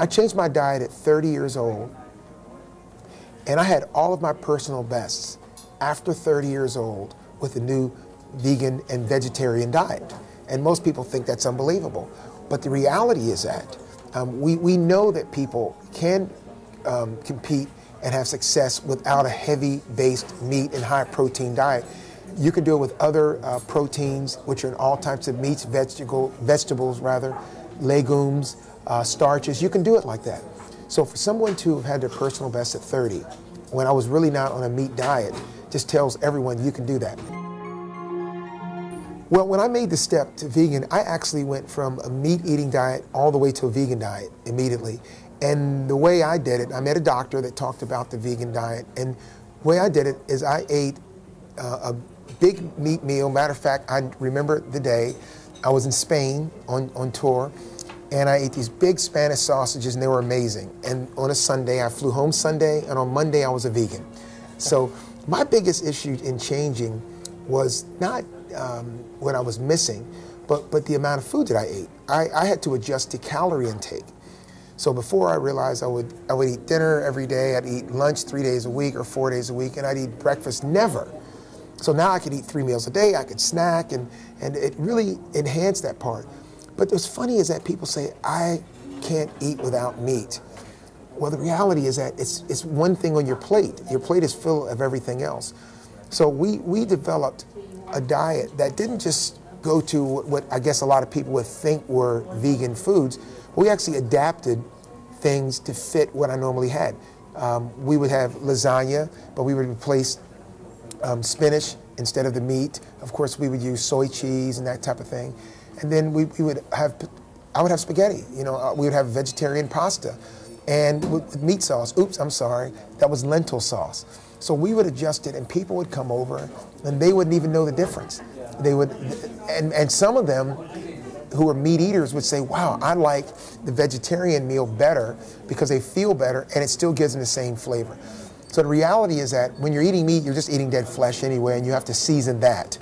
I changed my diet at 30 years old, and I had all of my personal bests after 30 years old with a new vegan and vegetarian diet. And most people think that's unbelievable. But the reality is that we know that people can compete and have success without a heavy-based meat and high-protein diet. You can do it with other proteins, which are in all types of meats, vegetables, legumes, starches. You can do it like that. So for someone to have had their personal best at 30, when I was really not on a meat diet, just tells everyone you can do that. Well, when I made the step to vegan, I actually went from a meat-eating diet all the way to a vegan diet immediately. And the way I did it, I met a doctor that talked about the vegan diet, and the way I did it is I ate a big meat meal. Matter of fact, I remember the day I was in Spain on tour, and I ate these big Spanish sausages, and they were amazing. And on a Sunday, I flew home Sunday, and on Monday I was a vegan. So my biggest issue in changing was not what I was missing, but the amount of food that I ate. I had to adjust to calorie intake. So before I realized I would eat dinner every day, I'd eat lunch 3 days a week or 4 days a week, and I'd eat breakfast never. So now I could eat 3 meals a day, I could snack, and it really enhanced that part. But what's funny is that people say, I can't eat without meat. Well, the reality is that it's one thing on your plate. Your plate is full of everything else. So we developed a diet that didn't just go to what I guess a lot of people would think were vegan foods. We actually adapted things to fit what I normally had. We would have lasagna, but we would replace spinach instead of the meat. Of course, we would use soy cheese and that type of thing. And then I would have spaghetti. You know, we would have vegetarian pasta, and with meat sauce. Oops, I'm sorry, that was lentil sauce. So we would adjust it, and people would come over, and they wouldn't even know the difference. They would, and some of them who are meat eaters would say, wow, I like the vegetarian meal better because they feel better, and it still gives them the same flavor. So the reality is that when you're eating meat, you're just eating dead flesh anyway, and you have to season that.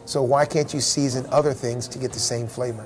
So why can't you season other things to get the same flavor?